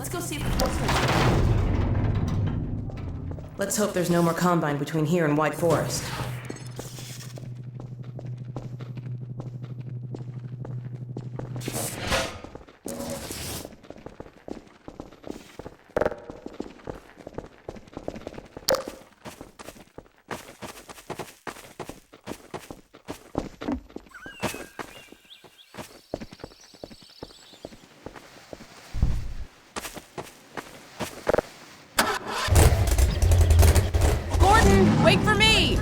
Let's go see if the force is. Let's hope there's no more Combine between here and White Forest. Wait for me!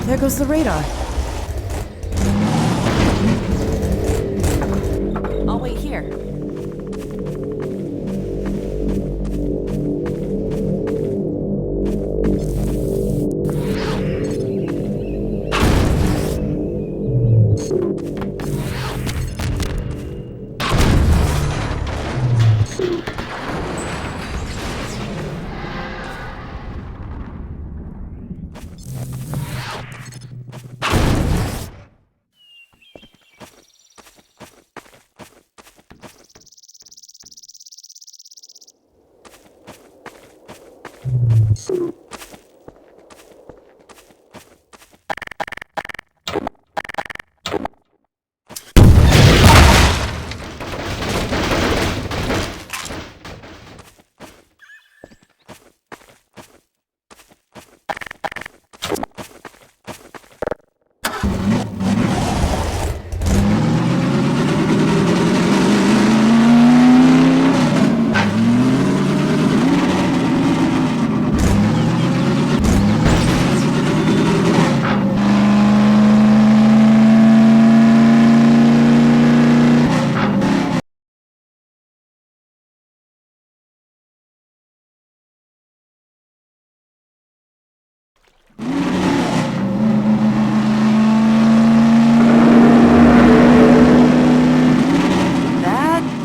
There goes the radar. I'll wait here.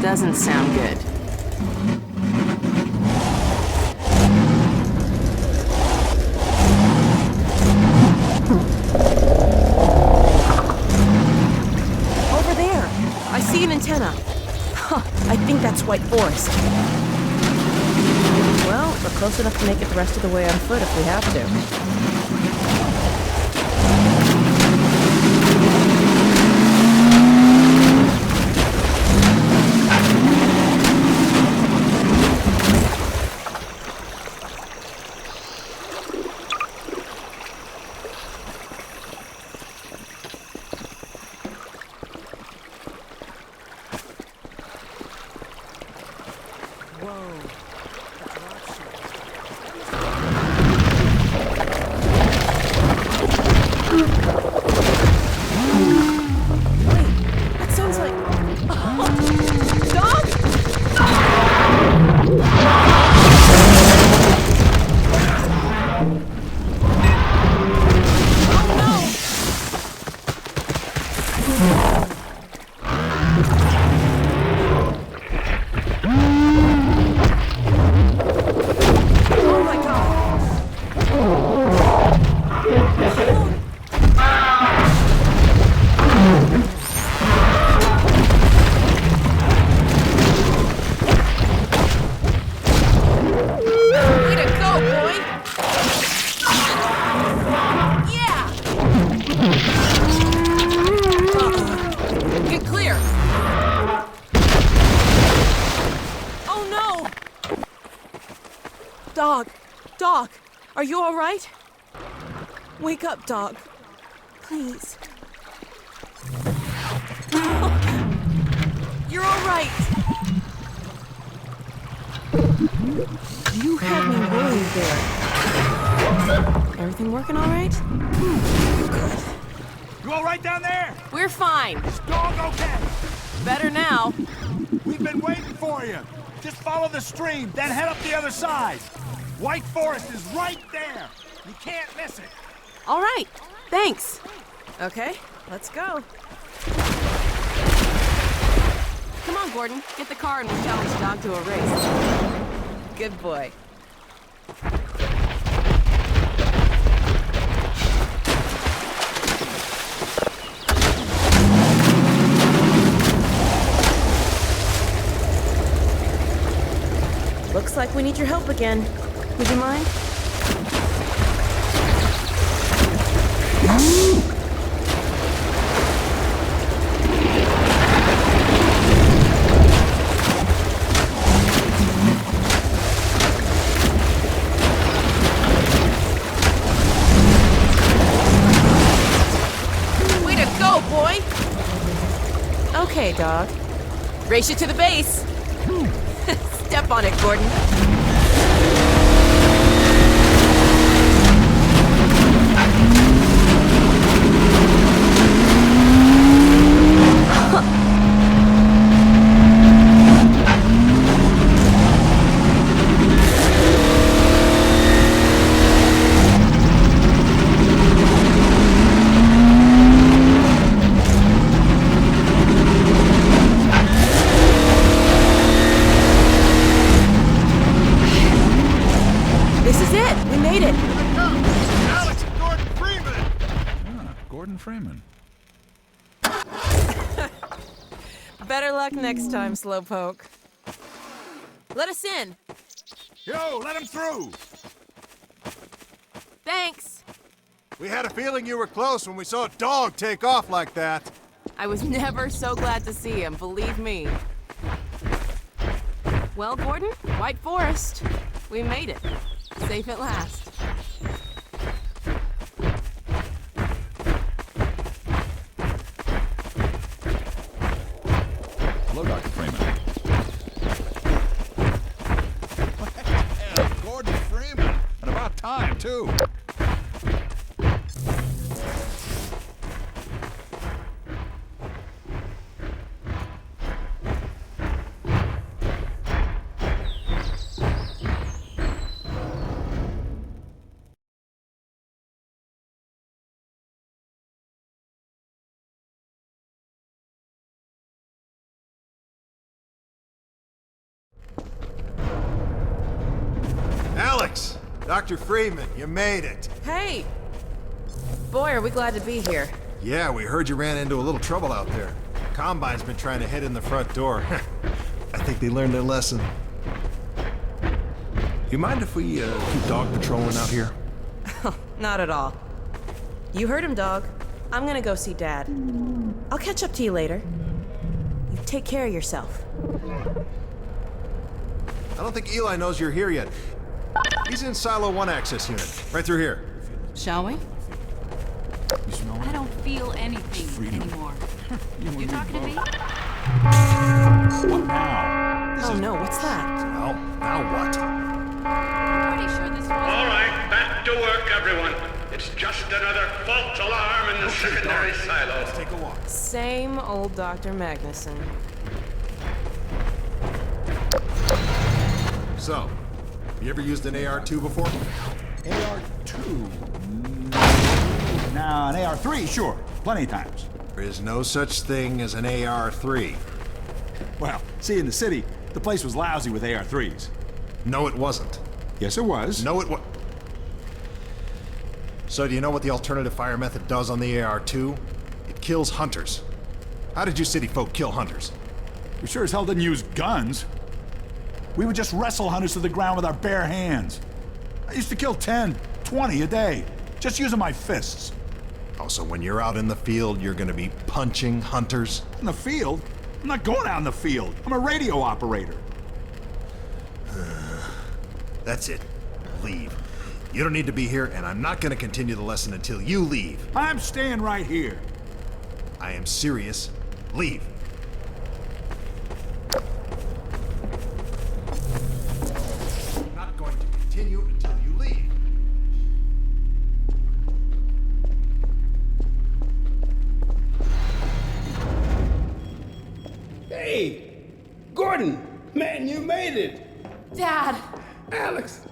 Doesn't sound good. Over there! I see an antenna. Huh, I think that's White Forest. Well, we're close enough to make it the rest of the way on foot if we have to. Whoa. Are you all right? Wake up, dog. Please. You're all right. You had me worried there. Everything working all right? Good. You all right down there? We're fine. Is dog okay? Better now. We've been waiting for you. Just follow the stream, then head up the other side. White Forest is right there. You can't miss it. All right. Thanks. Okay, let's go. Come on, Gordon. Get the car and we'll challenge Dog to a race. Good boy. Looks like we need your help again. Would you mind? Way to go, boy! Okay, dog. Race you to the base. Step on it, Gordon. This is it. We made it. Alex and Gordon Freeman. Gordon Freeman. Better luck next time, Slowpoke. Let us in. Yo, let him through. Thanks. We had a feeling you were close when we saw a dog take off like that. I was never so glad to see him, believe me. Well, Gordon, White Forest. We made it. Safe at last. Hello, Dr. Freeman. Gordon Freeman. And about time, too. Alex! Dr. Freeman, you made it. Hey! Boy, are we glad to be here. Yeah, we heard you ran into a little trouble out there. Combine's been trying to head in the front door. I think they learned their lesson. You mind if we keep dog patrolling out here? Not at all. You heard him, dog. I'm gonna go see Dad. I'll catch up to you later. You take care of yourself. I don't think Eli knows you're here yet. He's in Silo 1 access unit, right through here. Shall we? You smell I don't feel anything anymore. You talking to me? What now? Oh no, what's that? Well, now what? Pretty sure this was. All right, back to work, everyone. It's just another false alarm in the secondary silo. Let's take a walk. Same old Dr. Magnuson. So, you ever used an AR-2 before? AR-2? No, an AR-3, sure. Plenty of times. There is no such thing as an AR-3. Well, see, in the city, the place was lousy with AR-3s. No, it wasn't. Yes, it was. No, it was. So do you know what the alternative fire method does on the AR-2? It kills hunters. How did you city folk kill hunters? We sure as hell didn't use guns. We would just wrestle hunters to the ground with our bare hands. I used to kill 10, 20 a day, just using my fists. Oh, so when you're out in the field, you're gonna be punching hunters? In the field? I'm not going out in the field. I'm a radio operator. That's it. Leave. You don't need to be here, and I'm not gonna continue the lesson until you leave. I'm staying right here. I am serious. Leave. I'm not going to continue until you leave. Hey, Gordon, man, you made it. Dad, Alex.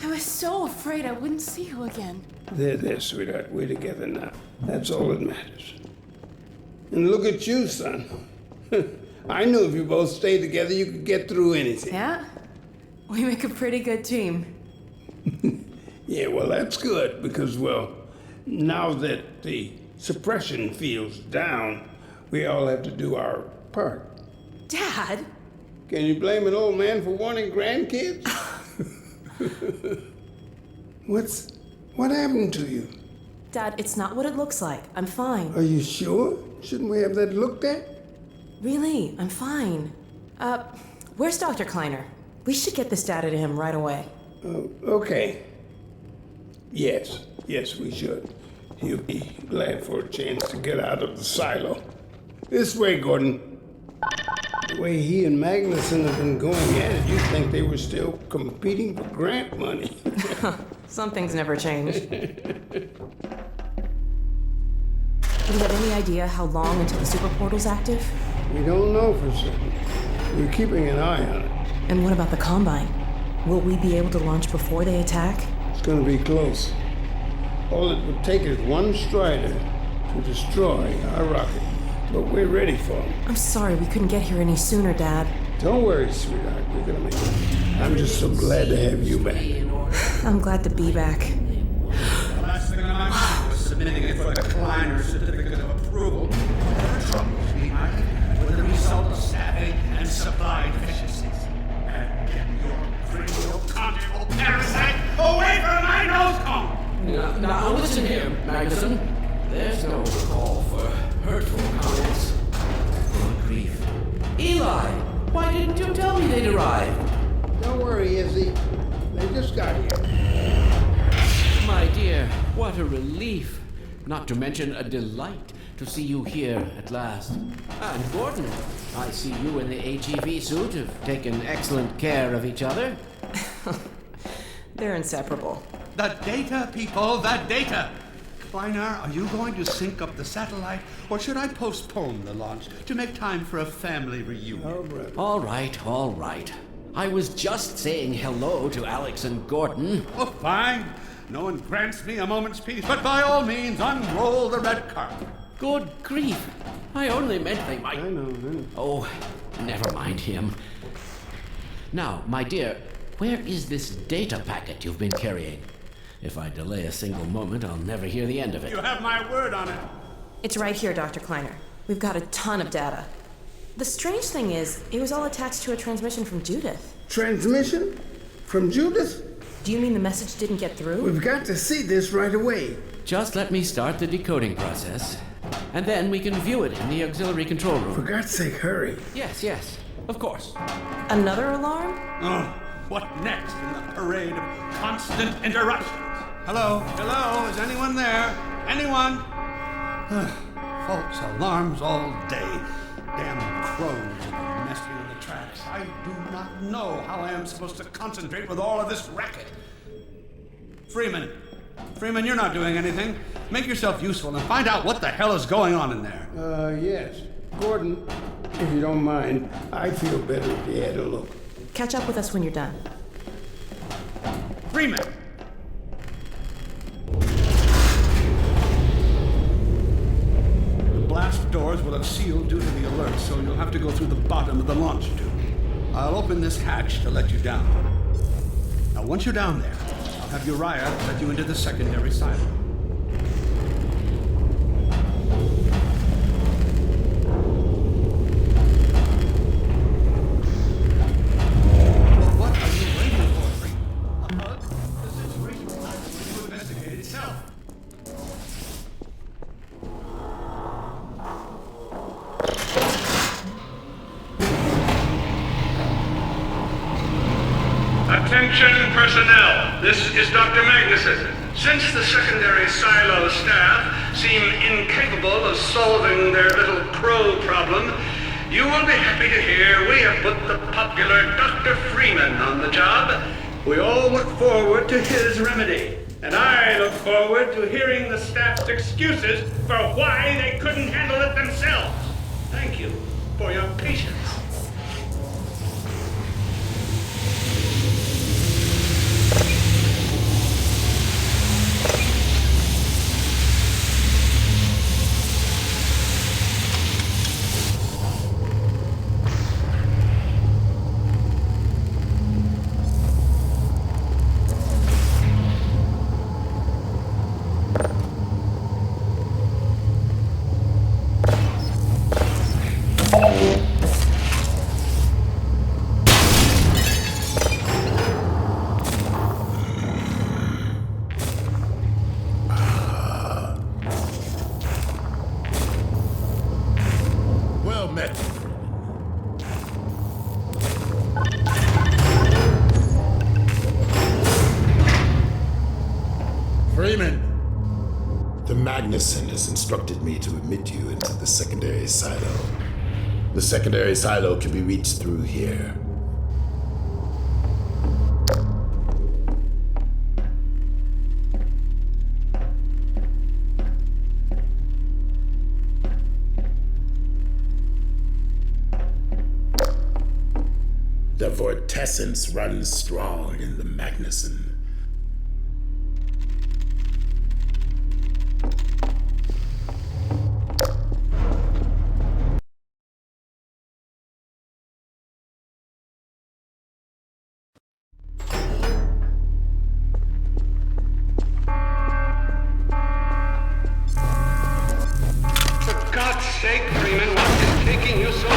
I was so afraid I wouldn't see you again. There, sweetheart. We're together now. That's all that matters. And look at you, son. I knew if you both stayed together, you could get through anything. Yeah? We make a pretty good team. Yeah, well, that's good because, well, now that the suppression field's down, we all have to do our part. Dad? Can you blame an old man for wanting grandkids? What happened to you? Dad, it's not what it looks like. I'm fine. Are you sure? Shouldn't we have that looked at? Really, I'm fine. Where's Dr. Kleiner? We should get this data to him right away. Okay. Yes, we should. He'll be glad for a chance to get out of the silo. This way, Gordon. The way he and Magnuson have been going at it, you'd think they were still competing for grant money. Some things never change. Do you have any idea how long until the super portal's active? We don't know for certain. We're keeping an eye on it. And what about the Combine? Will we be able to launch before they attack? It's gonna be close. All it would take is one Strider to destroy our rocket. But we're ready for him. I'm sorry we couldn't get here any sooner, Dad. Don't worry, sweetheart. We're gonna make it. I'm just so glad to have you back. I'm glad to be back. The last thing on my mind was submitting it for the Kleiner certificate of approval. There are troubles behind it with the result of staffing and supply deficiencies. And get your cranial conjugal parasite away from my nose cone! Now listen here, Magnuson. There's no call for hurtful comments. Good grief. Eli, why didn't you tell me they'd arrived? Don't worry, Izzy. They just got here. My dear, what a relief. Not to mention a delight to see you here at last. And Gordon, I see you in the AGV suit have taken excellent care of each other. They're inseparable. The data, people, the data! Kleiner, are you going to sync up the satellite, or should I postpone the launch to make time for a family reunion? All right. I was just saying hello to Alex and Gordon. Oh, fine. No one grants me a moment's peace, but by all means, unroll the red carpet. Good grief. I only meant they might... I know. Oh, never mind him. Now, my dear, where is this data packet you've been carrying? If I delay a single moment, I'll never hear the end of it. You have my word on it. It's right here, Dr. Kleiner. We've got a ton of data. The strange thing is, it was all attached to a transmission from Judith. Transmission? From Judith? Do you mean the message didn't get through? We've got to see this right away. Just let me start the decoding process, and then we can view it in the auxiliary control room. For God's sake, hurry. Yes, of course. Another alarm? Oh, what next in the parade of constant interruptions? Hello? Is anyone there? Anyone? False alarms all day. Damn crows messing in the tracks. I do not know how I am supposed to concentrate with all of this racket. Freeman, you're not doing anything. Make yourself useful and find out what the hell is going on in there. Yes. Gordon, if you don't mind, I'd feel better if you had a look. Catch up with us when you're done. Freeman! The blast doors will have sealed due to the alert, so you'll have to go through the bottom of the launch tube. I'll open this hatch to let you down. Now, once you're down there, I'll have Uriah let you into the secondary silo. Well, what are you waiting for, Freeman? A hug? The situation will have to investigate itself. Attention personnel, this is Dr. Magnuson. Since the secondary silo staff seem incapable of solving their little crow problem, you will be happy to hear we have put the popular Dr. Freeman on the job. We all look forward to his remedy. And I look forward to hearing the staff's excuses for why they couldn't handle it themselves. Thank you for your patience. Well met. Freeman! The Magnuson has instructed me to admit you into the secondary silo. The secondary silo can be reached through here. The vortessence runs strong in the Magnuson. For God's sake, Freeman, what is taking you so long?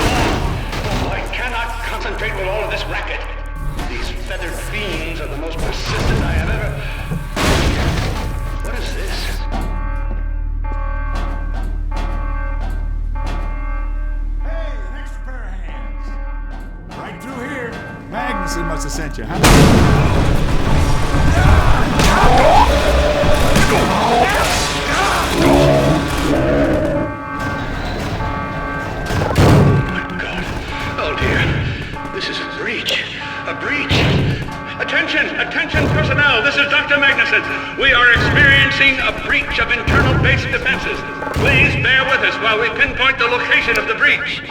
Oh, I cannot concentrate with all of this racket. These feathered fiends are the most persistent I have ever... What is this? Hey, an extra pair of hands. Right through here. Magnuson must have sent you, huh? Oh dear, this is a breach. A breach. Attention personnel, this is Dr. Magnuson. We are experiencing a breach of internal base defenses. Please bear with us while we pinpoint the location of the breach.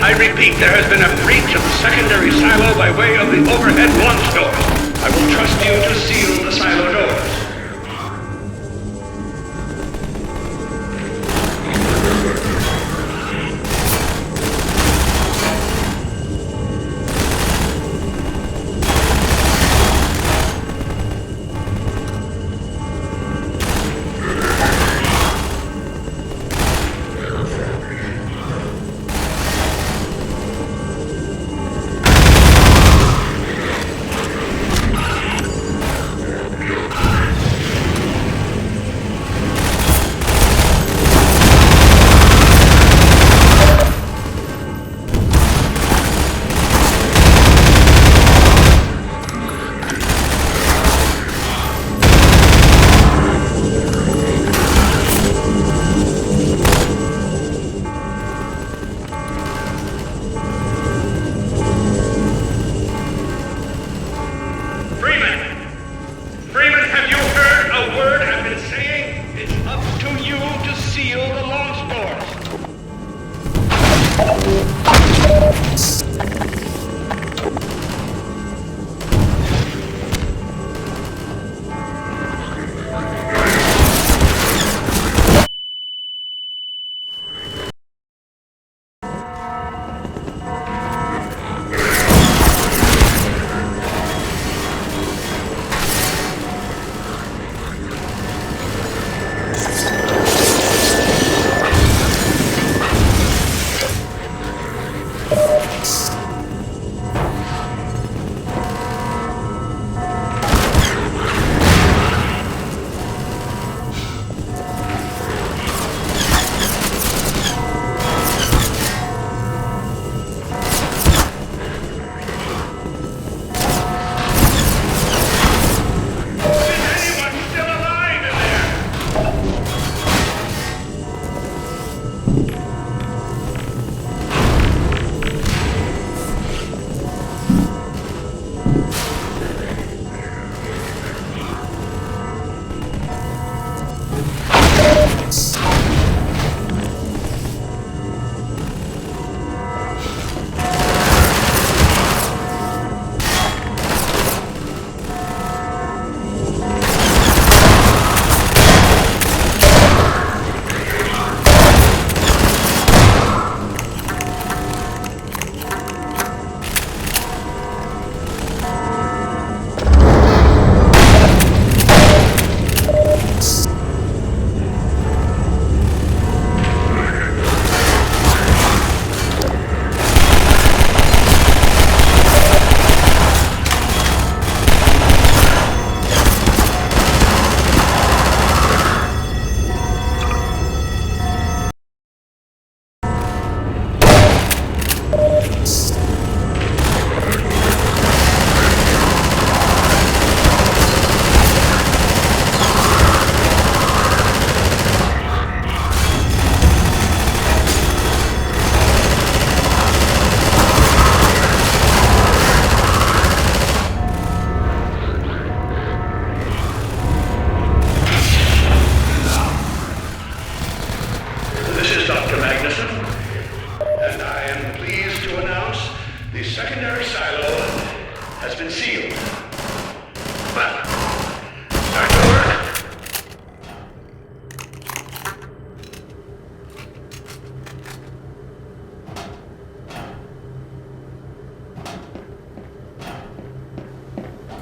I repeat, there has been a breach of the secondary silo by way of the overhead launch doors. I will trust you to seal the silo doors.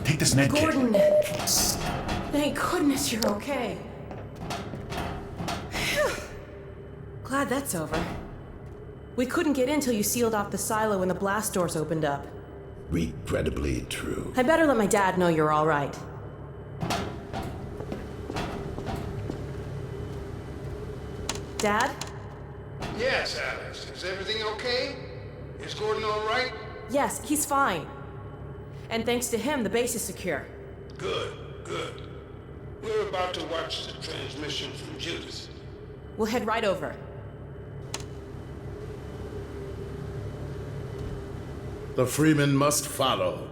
Take this med kit. Gordon! Thank goodness you're okay. Phew. Glad that's over. We couldn't get in till you sealed off the silo when the blast doors opened up. Regrettably true. I better let my dad know you're all right. Dad? Yes, Alex. Is everything okay? Is Gordon all right? Yes, he's fine. And thanks to him, the base is secure. Good, good. We're about to watch the transmission from Judas. We'll head right over. The Freeman must follow.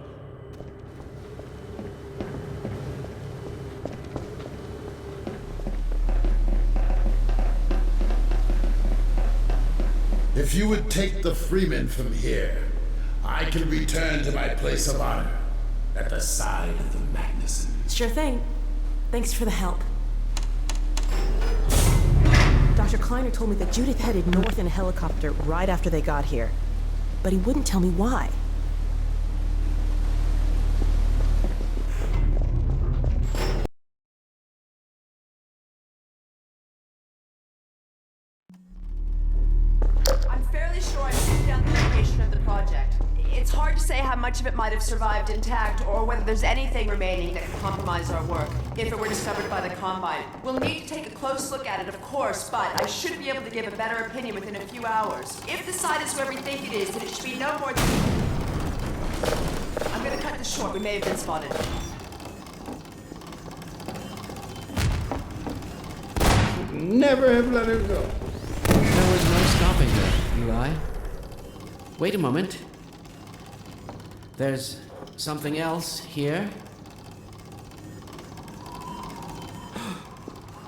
If If you would take the Freeman from here, I can return to my place of honor at the side of the Magnuson. Sure thing. Thanks for the help. Dr. Kleiner told me that Judith headed north in a helicopter right after they got here. But he wouldn't tell me why. I'm fairly sure I put down the location of the project. It's hard to say how much of it might have survived intact or whether there's anything remaining that could compromise our work if it were discovered by the Combine. We'll need to take a close look at it, of course, but I should be able to give a better opinion within a few hours. If the site is where we think it is, then it should be no more than... I'm gonna cut this short. We may have been spotted. Never have let her go. There was no stopping her, Eli. Wait a moment. There's something else here.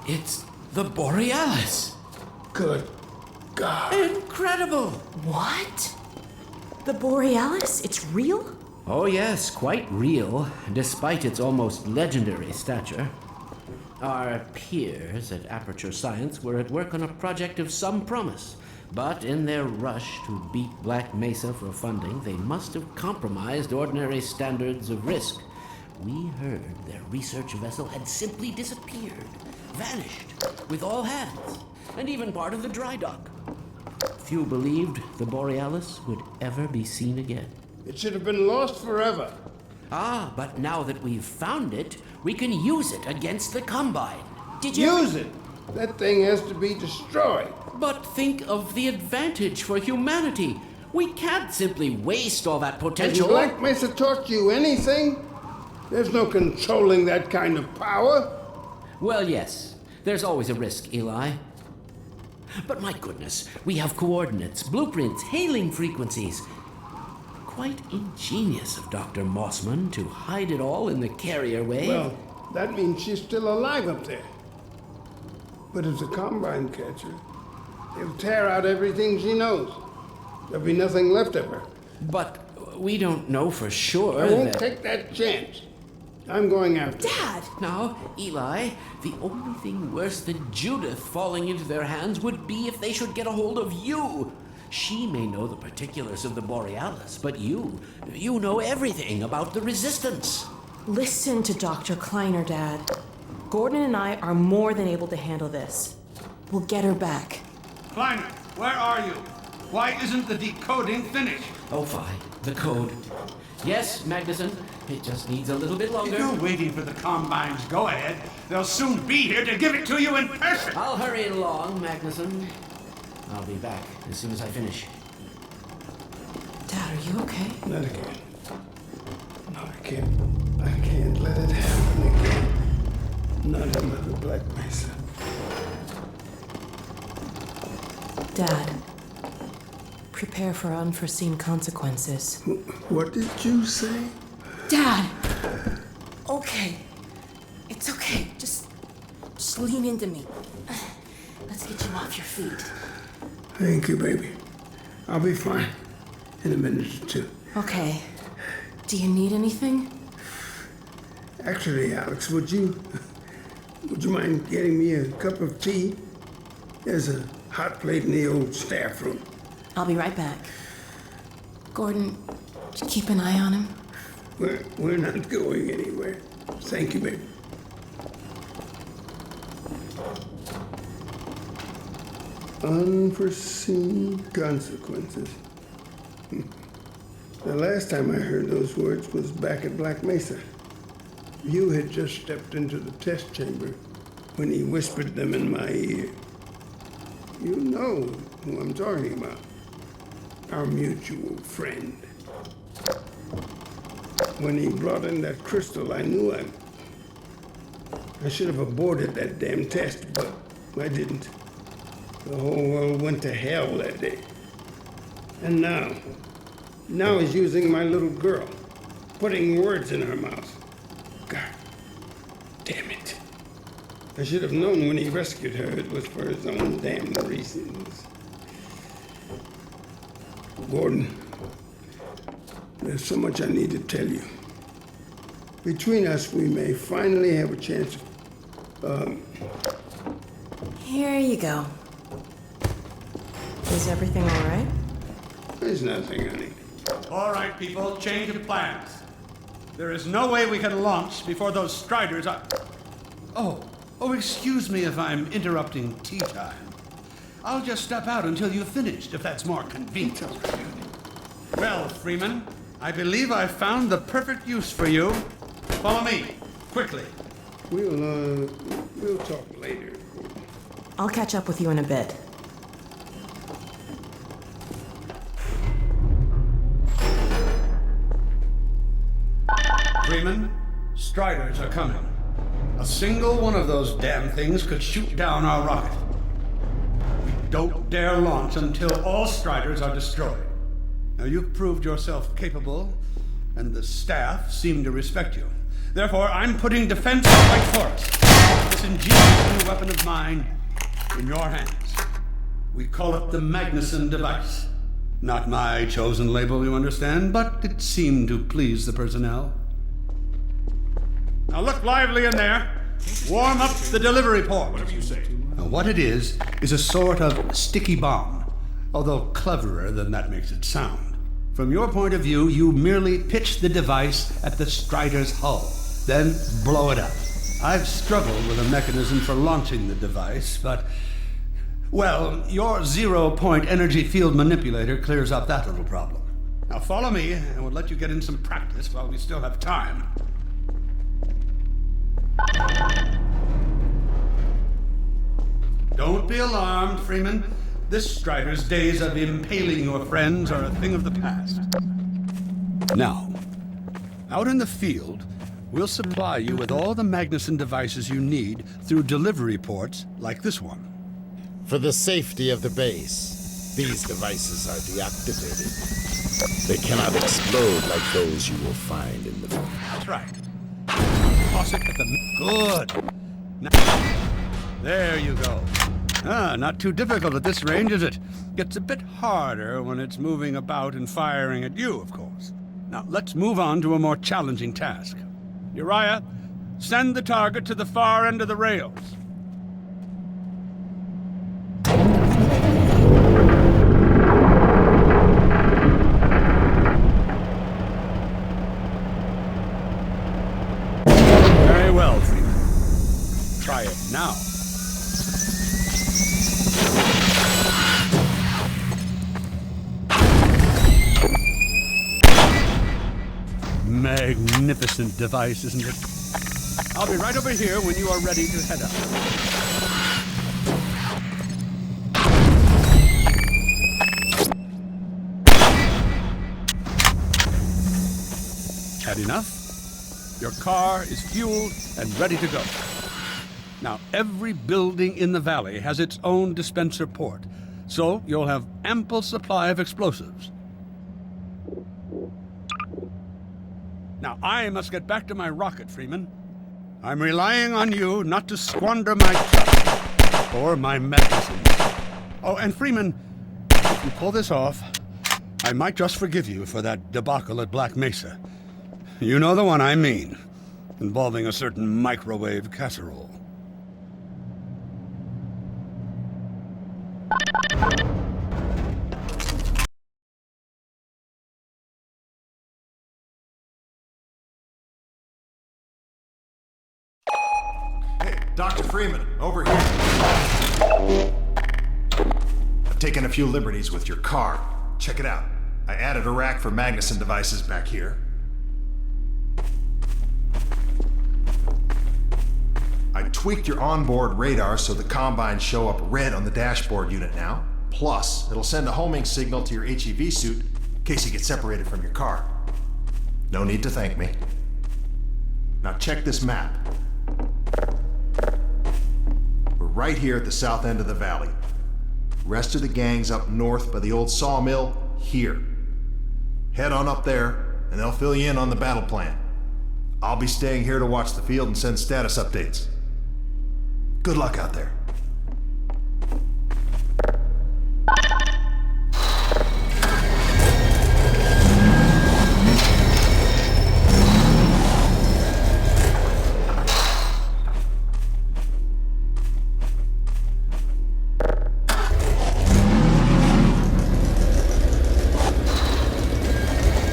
It's the Borealis. Good God. Incredible! What? The Borealis? It's real? Oh yes, quite real, despite its almost legendary stature. Our peers at Aperture Science were at work on a project of some promise, but in their rush to beat Black Mesa for funding, they must have compromised ordinary standards of risk. We heard their research vessel had simply disappeared, vanished, with all hands, and even part of the dry dock. Few believed the Borealis would ever be seen again. It should have been lost forever. Ah, but now that we've found it, we can use it against the Combine. Did you... Use it! That thing has to be destroyed. But think of the advantage for humanity. We can't simply waste all that Has potential. Black Mesa taught you anything? There's no controlling that kind of power. Well, yes. There's always a risk, Eli. But my goodness, we have coordinates, blueprints, hailing frequencies. Quite ingenious of Dr. Mossman to hide it all in the carrier wave. Well, that means she's still alive up there. But as a Combine catcher, they'll tear out everything she knows. There'll be nothing left of her. But we don't know for sure I won't that... take that chance. I'm going after her. Dad! Now, Eli, the only thing worse than Judith falling into their hands would be if they should get a hold of you. She may know the particulars of the Borealis, but you know everything about the Resistance. Listen to Dr. Kleiner, Dad. Gordon and I are more than able to handle this. We'll get her back. Kleiner, where are you? Why isn't the decoding finished? Oh, fine. The code. Yes, Magnuson. It just needs a little bit longer. If you're waiting for the Combine's go-ahead, they'll soon be here to give it to you in person. I'll hurry along, Magnuson. I'll be back as soon as I finish. Dad, are you okay? Not again. No, I can't let it happen again. Not another Black Mesa. Dad, prepare for unforeseen consequences. What did you say? Dad! Okay. It's okay. Just lean into me. Let's get you off your feet. Thank you, baby. I'll be fine in a minute or two. Okay. Do you need anything? Actually, Alex, would you mind getting me a cup of tea? There's a hot plate in the old staff room. I'll be right back. Gordon, keep an eye on him. We're not going anywhere. Thank you, baby. Unforeseen consequences. The last time I heard those words was back at Black Mesa. You had just stepped into the test chamber when he whispered them in my ear. You know who I'm talking about. Our mutual friend. When he brought in that crystal, I knew I should have aborted that damn test, but I didn't. The whole world went to hell that day. And now he's using my little girl, putting words in her mouth. God damn it. I should have known when he rescued her it was for his own damn reasons. Gordon, there's so much I need to tell you. Between us, we may finally have a chance of, Here you go. Is everything all right? There's nothing, honey. All right, people, change of plans. There is no way we can launch before those Striders are... Oh, excuse me if I'm interrupting tea time. I'll just step out until you've finished, if that's more convenient. Well, Freeman, I believe I've found the perfect use for you. Follow me, quickly. We'll talk later. I'll catch up with you in a bit. Freeman, Striders are coming. A single one of those damn things could shoot down our rocket. We don't dare launch until all Striders are destroyed. Now, you've proved yourself capable, and the staff seem to respect you. Therefore, I'm putting defense of White Forest, this ingenious new weapon of mine, in your hands. We call it the Magnuson device. Not my chosen label, you understand, but it seemed to please the personnel. Now look lively in there. Warm up the delivery port. Whatever you say. Now what it is a sort of sticky bomb, although cleverer than that makes it sound. From your point of view, you merely pitch the device at the Strider's hull, then blow it up. I've struggled with a mechanism for launching the device, but... well, your zero-point energy field manipulator clears up that little problem. Now follow me, and we'll let you get in some practice while we still have time. Don't be alarmed, Freeman. This Strider's days of impaling your friends are a thing of the past. Now, out in the field, we'll supply you with all the Magnuson devices you need through delivery ports like this one. For the safety of the base, these devices are deactivated. They cannot explode like those you will find in the... That's right. Toss it at the... Good. Now, there you go. Not too difficult at this range, is it? Gets a bit harder when it's moving about and firing at you, of course. Now, let's move on to a more challenging task. Uriah, send the target to the far end of the rails. Very well, Freeman. Try it now. Magnificent device, isn't it? I'll be right over here when you are ready to head up. Had enough? Your car is fueled and ready to go. Now, every building in the valley has its own dispenser port, so you'll have ample supply of explosives. Now, I must get back to my rocket, Freeman. I'm relying on you not to squander my trust or my medicine. Oh, and Freeman, if you pull this off, I might just forgive you for that debacle at Black Mesa. You know the one I mean, involving a certain microwave casserole. Dr. Freeman, over here. I've taken a few liberties with your car. Check it out. I added a rack for Magnuson devices back here. I tweaked your onboard radar so the combines show up red on the dashboard unit now. Plus, it'll send a homing signal to your HEV suit in case you get separated from your car. No need to thank me. Now check this map. Right here at the south end of the valley. Rest of the gang's up north by the old sawmill here. Head on up there, and they'll fill you in on the battle plan. I'll be staying here to watch the field and send status updates. Good luck out there.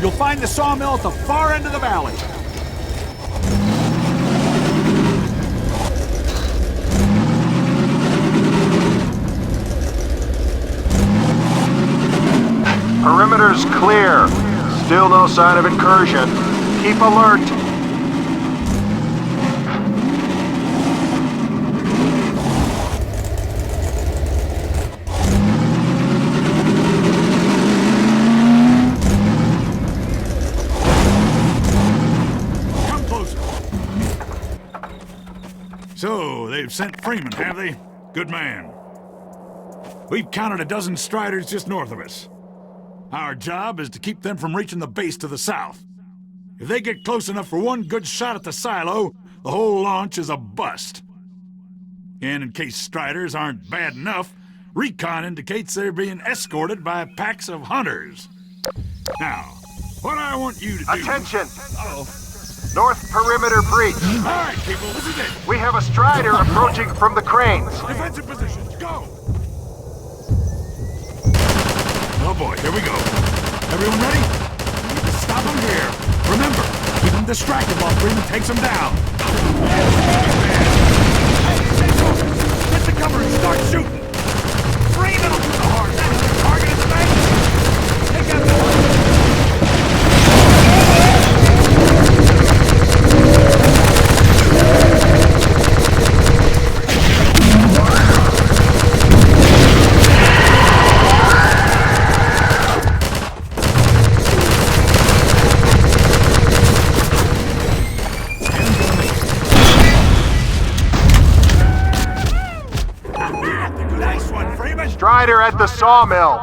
You'll find the sawmill at the far end of the valley. Perimeter's clear. Still no sign of incursion. Keep alert. Come closer. So, they've sent Freeman, have they? Good man. We've counted a dozen Striders just north of us. Our job is to keep them from reaching the base to the south. If they get close enough for one good shot at the silo, the whole launch is a bust. And in case Striders aren't bad enough, recon indicates they're being escorted by packs of hunters. Now, what I want you to do... Attention! Uh-oh. North perimeter breach. All right, people, this is it. We have a Strider approaching from the cranes. Defensive positions, go! Oh boy, here we go. Everyone ready? We need to stop them here. Remember, keep them distracted while Freeman takes them down. Hey, stay focused. Get the cover and start shooting. Freeman will do the hard work. Target is back. Take out the Strider at the sawmill.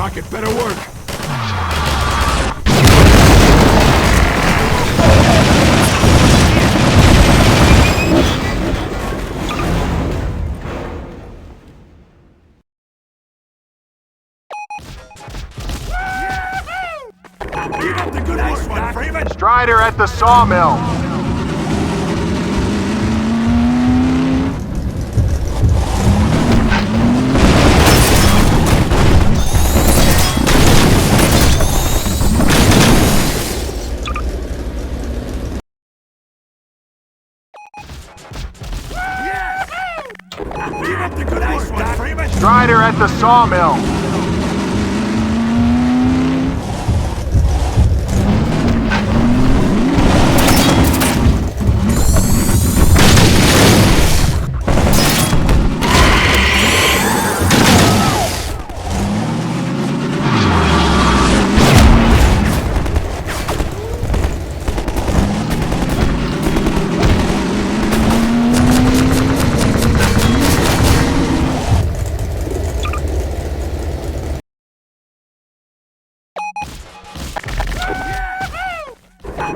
rocket better work. Keep up the good work, Doc. Freeman. Strider at the sawmill. Keep up the good work, Doc. Freeman. Strider at the sawmill.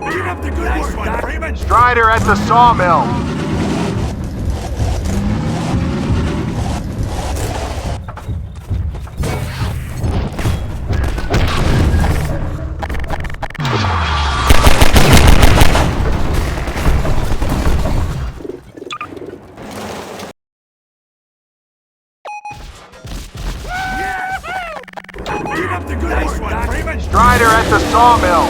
Keep up the good work, Doc. Freeman. Strider at the sawmill. Keep up the good work, Doc. Freeman. Strider at the sawmill.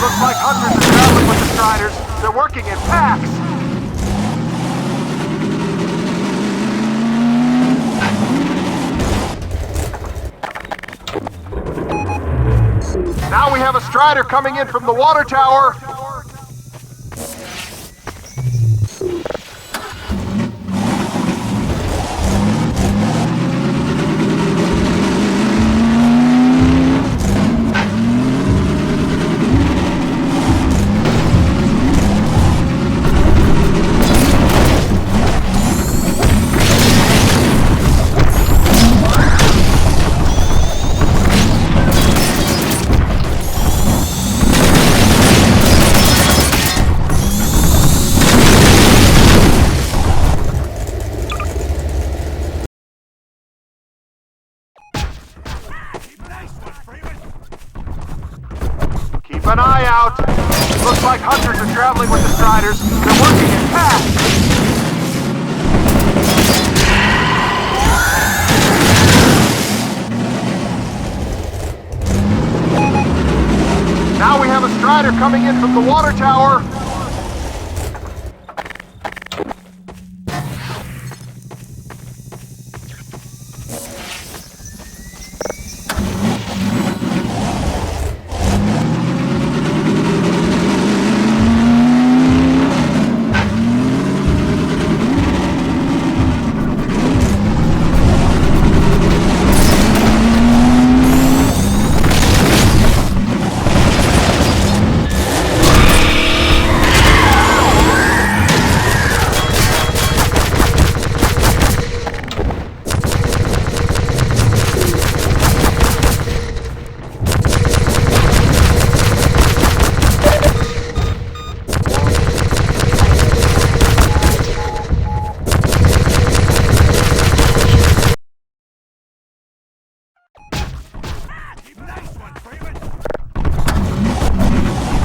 Looks like hunters are traveling with the Striders. They're working in packs. Now we have a Strider coming in from the water tower. an eye out. Looks like hunters are traveling with the Striders. They're working in fast. Now we have a Strider coming in from the water tower.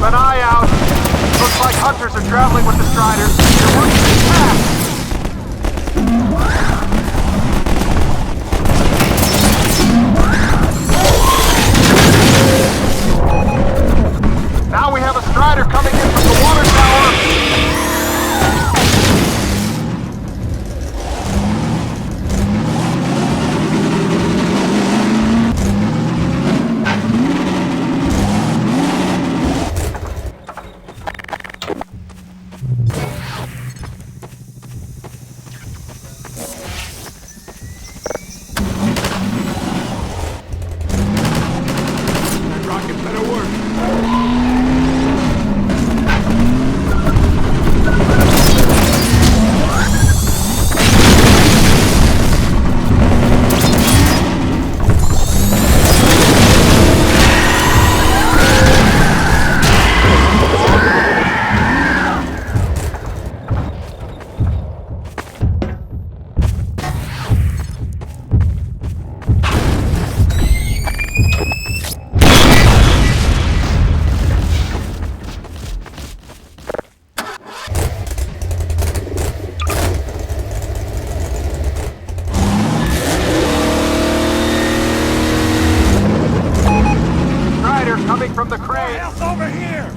An eye out. Looks like hunters are traveling with the Striders. They're working fast. Now we have a Strider coming in from the water tower. Coming from the crane. Help over here!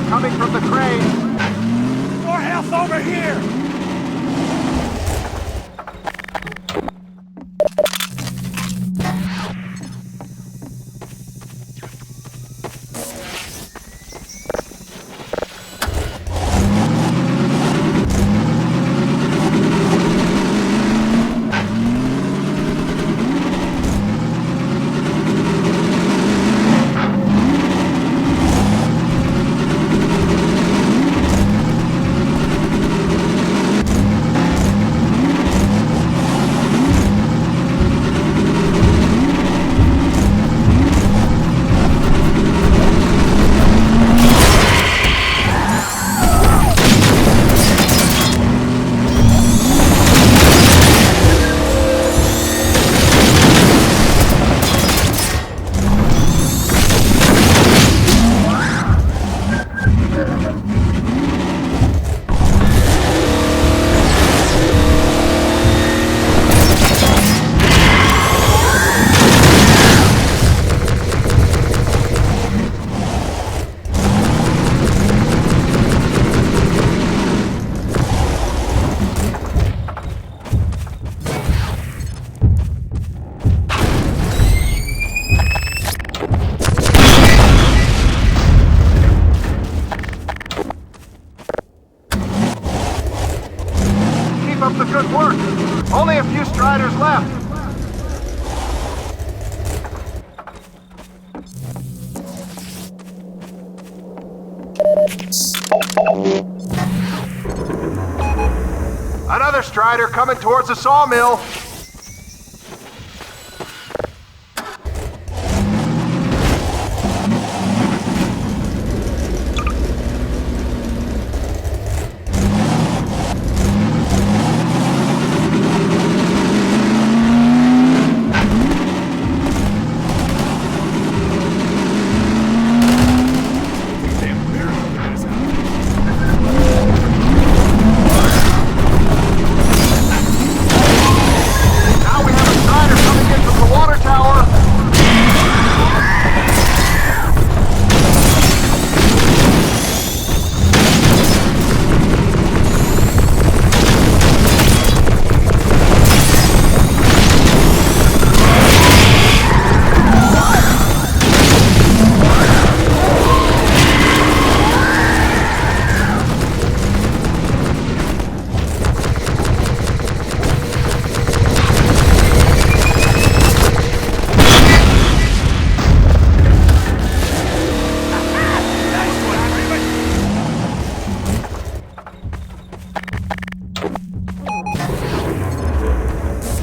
Coming from the crane. More health over here! up the good work. Only a few Striders left. Another Strider coming towards the sawmill.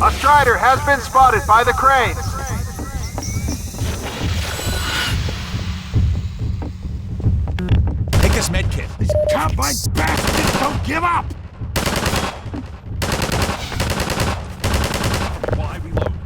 A Strider has been spotted by the cranes. Take this medkit. These combine bastards don't give up! Why reload?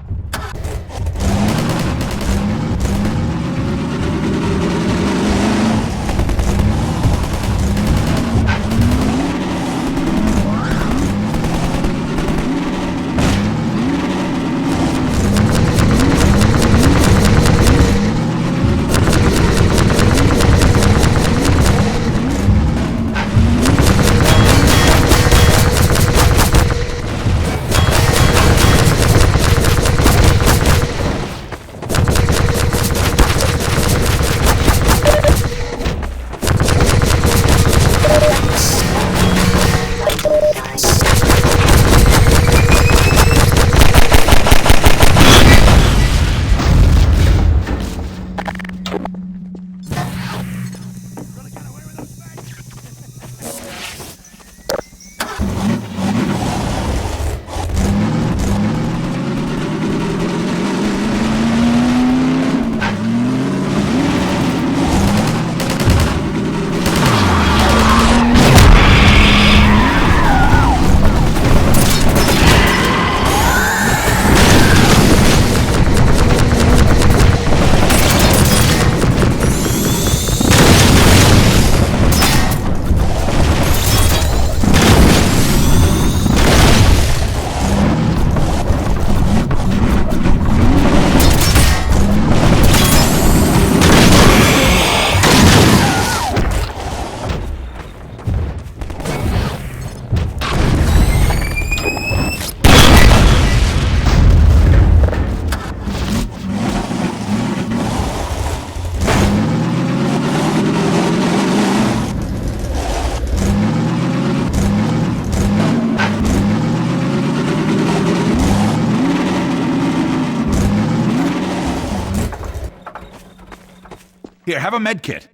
Here, have a medkit.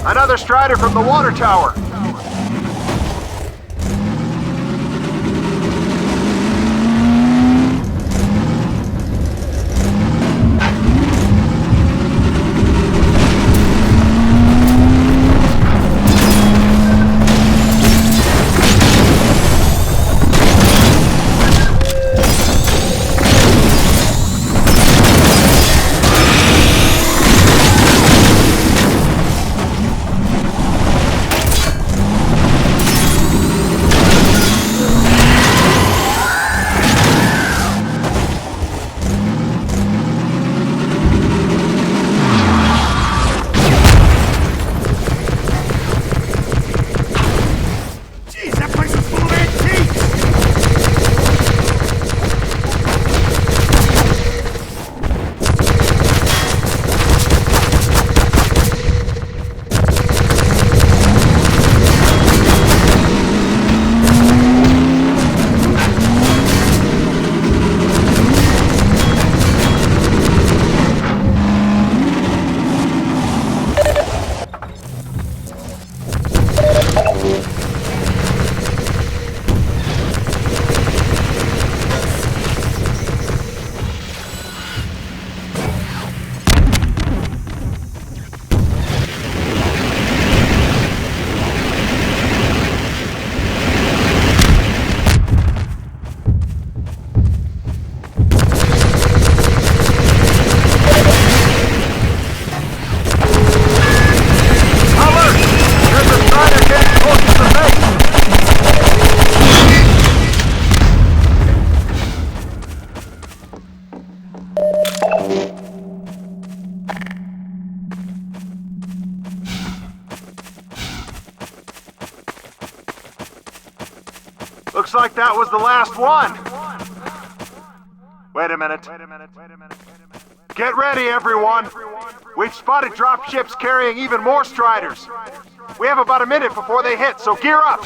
Another Strider from the water tower. Looks like that was the last one. Wait a minute. Get ready, everyone. We've spotted drop ships carrying even more Striders. We have about a minute before they hit, so gear up.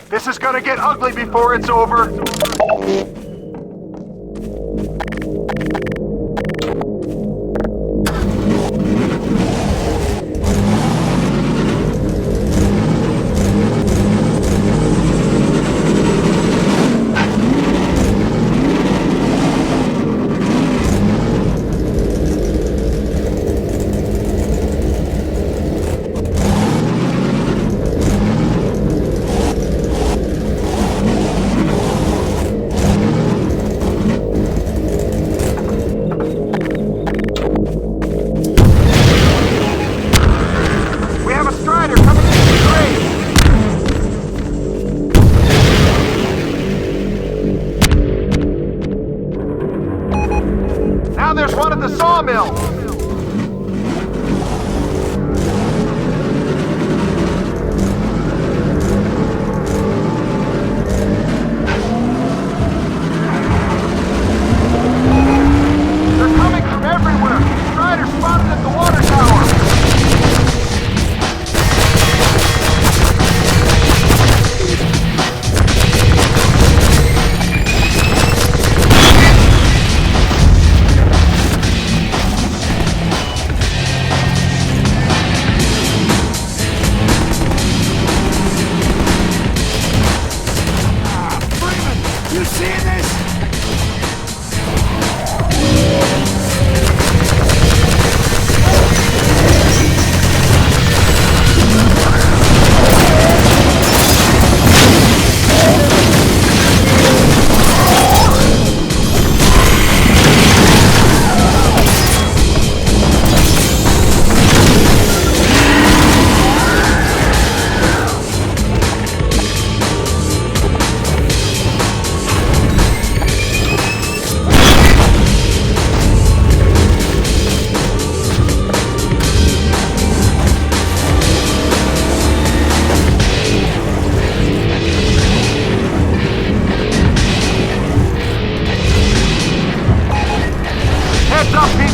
This is gonna get ugly before it's over. There's one at the sawmill! They're coming from everywhere! Striders spotted at the water tower!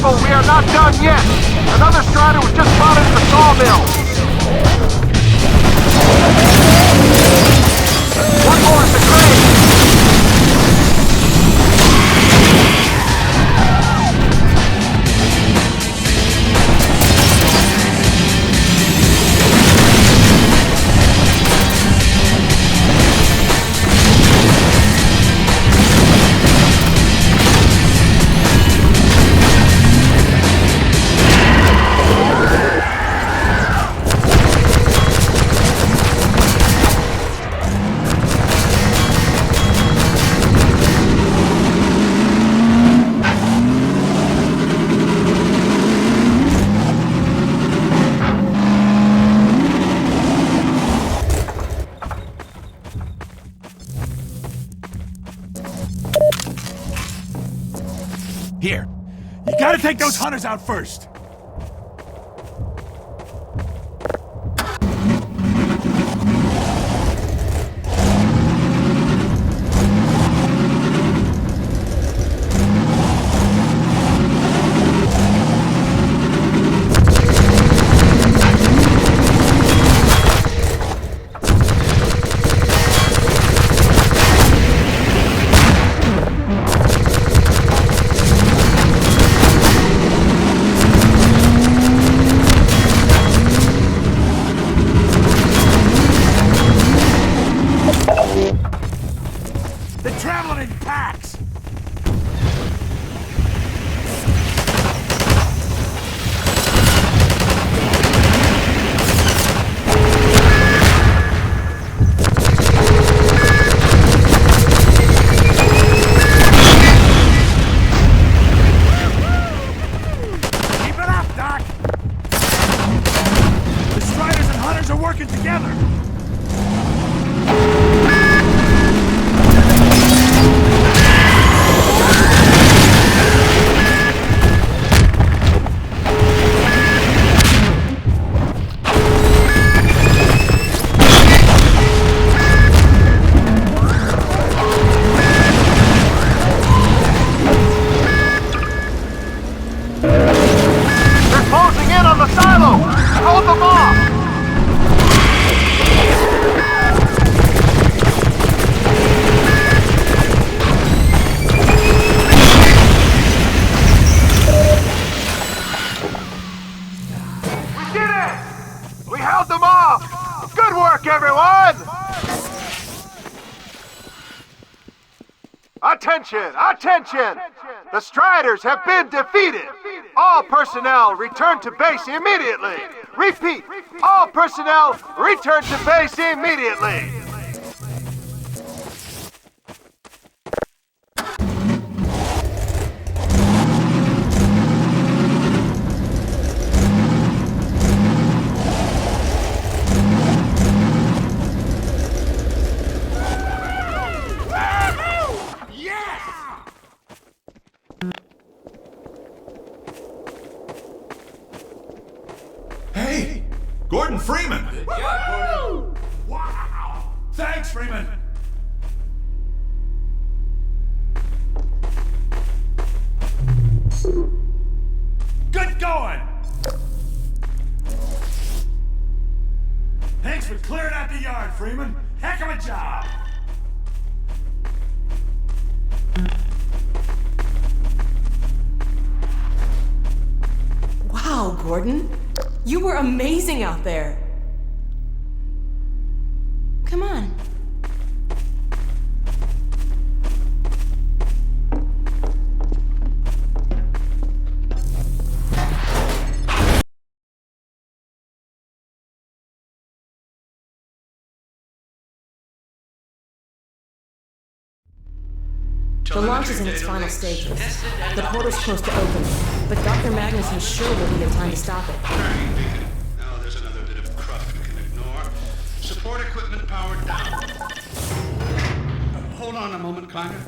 We are not done yet! Another Strider was just spotted at the sawmill! One more at the crane! Here, you gotta take those hunters out first. They're traveling in packs! Keep it up, Doc! The Striders and Hunters are working together! Attention! Attention! The Striders have been defeated! All personnel return to base immediately! Repeat! All personnel return to base immediately! Hey! Gordon Freeman! Good job, Gordon! Wow! Thanks, Freeman! Good going! Thanks for clearing out the yard, Freeman. Heck of a job! Wow, Gordon. You were amazing out there. Come on. The launch is in its final stages. The portal's close to open, but Dr. Magnuson sure will be in time to stop it. Now there's another bit of cruft we can ignore. Support equipment powered down. Hold on a moment, Kleiner.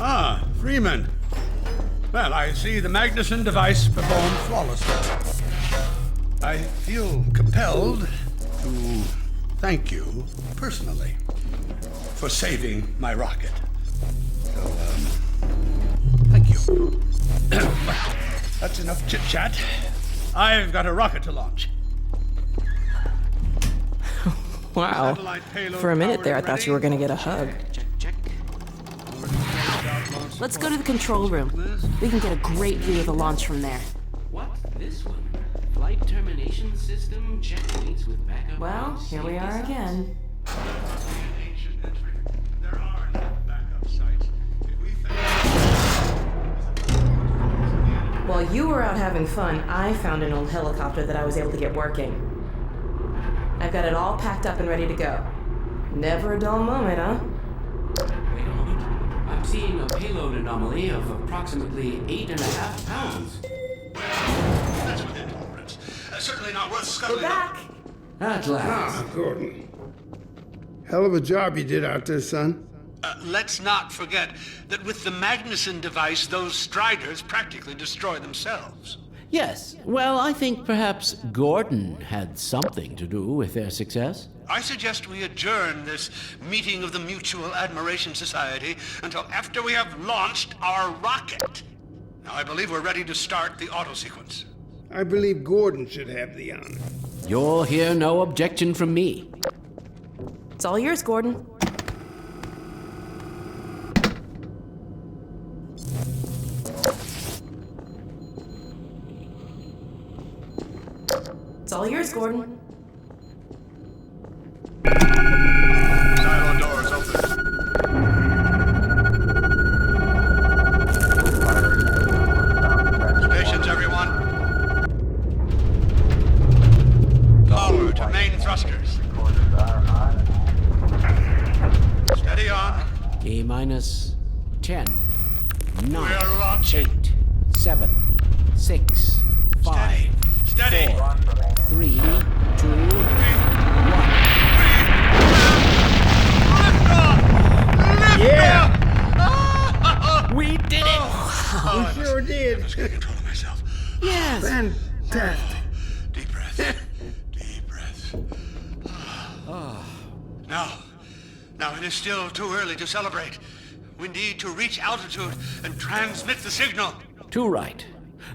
Ah, Freeman. Well, I see the Magnuson device performed flawlessly. I feel compelled to thank you personally for saving my rocket. So, thank you. That's enough chit-chat. I've got a rocket to launch. Wow. For a minute there, I thought you were going to get a hug. Let's go to the control room. We can get a great view of the launch from there. What's this one? Flight termination system checkmates with backup. Well, here we are again. There are no backup sites. While you were out having fun, I found an old helicopter that I was able to get working. I've got it all packed up and ready to go. Never a dull moment, huh? Wait a moment. I'm seeing a payload anomaly of approximately 8.5 pounds. That's within tolerance. Certainly not worth scuttling. We're back! At last. Ah, Gordon. Hell of a job you did out there, son. Let's not forget that with the Magnuson device, those Striders practically destroy themselves. Yes. Well, I think perhaps Gordon had something to do with their success. I suggest we adjourn this meeting of the Mutual Admiration Society until after we have launched our rocket. Now, I believe we're ready to start the auto sequence. I believe Gordon should have the honor. You'll hear no objection from me. It's all yours, Gordon. It's all yours, Gordon. Silo doors open. Stations, everyone. Power to main thrusters. Steady on. T-minus 10, 9, We're launching. 8, 7, 6, 5, Steady. 4, 3, 2, 1. Yeah! We did it! We sure did. I was getting control of myself. Yes! Fantastic. Deep breath. Deep breath. Now it is still too early to celebrate. We need to reach altitude and transmit the signal. Too right.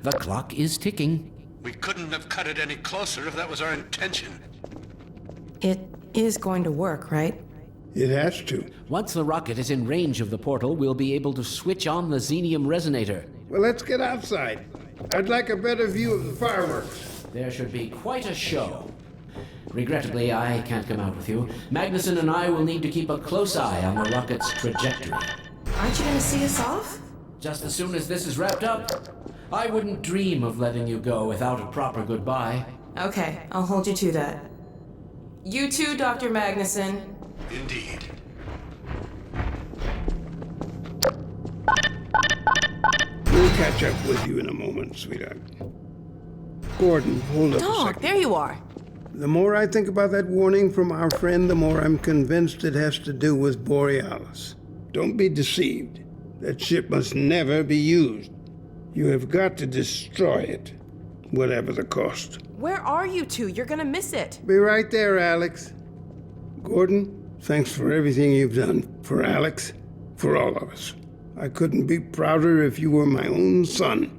The clock is ticking. We couldn't have cut it any closer if that was our intention. It is going to work, right? It has to. Once the rocket is in range of the portal, we'll be able to switch on the xenium resonator. Well, let's get outside. I'd like a better view of the fireworks. There should be quite a show. Regrettably, I can't come out with you. Magnuson and I will need to keep a close eye on the rocket's trajectory. Aren't you gonna see us off? Just as soon as this is wrapped up. I wouldn't dream of letting you go without a proper goodbye. Okay, I'll hold you to that. You too, Dr. Magnuson. Indeed. We'll catch up with you in a moment, sweetheart. Gordon, hold up a Dog, second. there you are. The more I think about that warning from our friend, the more I'm convinced it has to do with Borealis. Don't be deceived. That ship must never be used. You have got to destroy it, whatever the cost. Where are you two? You're gonna miss it. Be right there, Alex. Gordon, thanks for everything you've done. For Alex, for all of us. I couldn't be prouder if you were my own son.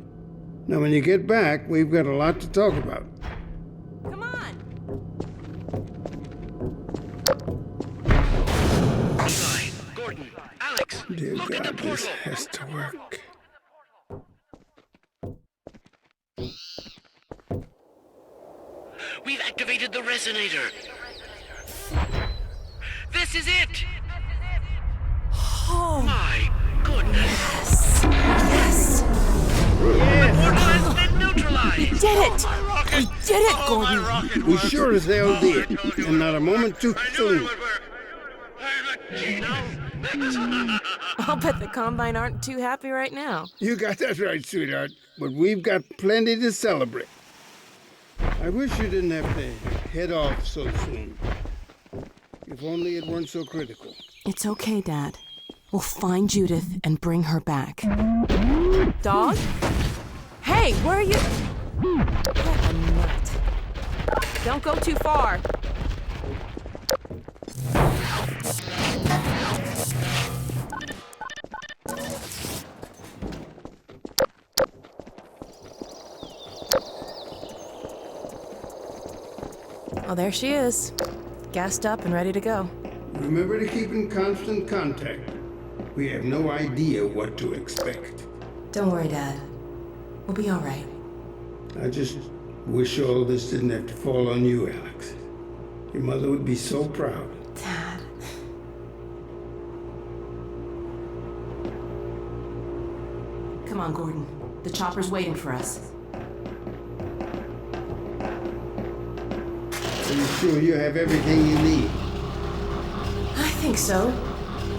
Now, when you get back, we've got a lot to talk about. Come on! Eli, Gordon, Alex, Dear look at God, the this portal. has to work. We've activated the resonator. This is it! Oh, My goodness! yes! The portal has been neutralized! We did it! We did it, Gordon! We sure as hell did, and not a moment too soon. I'll bet the Combine aren't too happy right now. You got that right, sweetheart, but we've got plenty to celebrate. I wish you didn't have to head off so soon. If only it weren't so critical. It's okay, Dad. We'll find Judith and bring her back. Dog? Hey, where are you? What a nut. Don't go too far. Oh, there she is. Gassed up and ready to go. Remember to keep in constant contact. We have no idea what to expect. Don't worry, Dad. We'll be all right. I just wish all this didn't have to fall on you, Alex. Your mother would be so proud. Dad. Come on, Gordon. The chopper's waiting for us. Are you sure you have everything you need? I think so.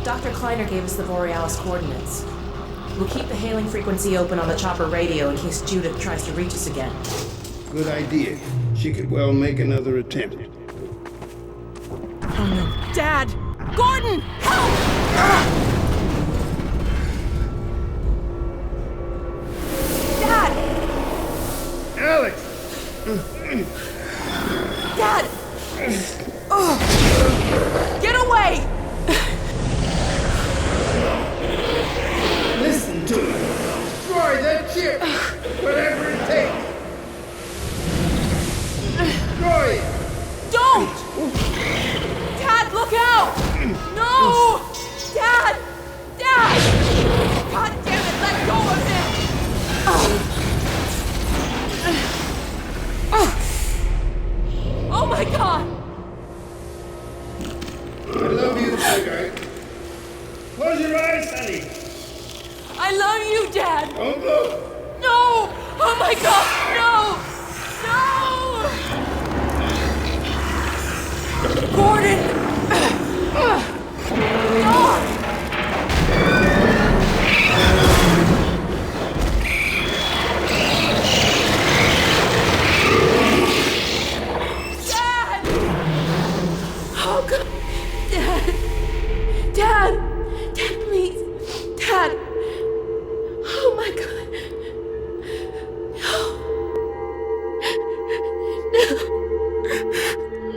Dr. Kleiner gave us the Borealis coordinates. We'll keep the hailing frequency open on the chopper radio in case Judith tries to reach us again. Good idea. She could well make another attempt. Oh no. Dad! Gordon! Help! Dad! Alex! Dad! Get away! Listen to me. Destroy that ship! Whatever it takes! Destroy it! Don't! Dad, look out! No! Dad! Dad! God damn it, let go of him! Oh my God! I love you, sweetheart. Close your eyes, honey. I love you, Dad! Don't look. No! Oh my God! No! No! Gordon! No! Dad! Oh God! Dad! Dad! Dad, please! Dad! Oh my God! No!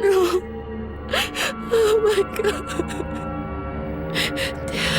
No! Oh my God! Dad!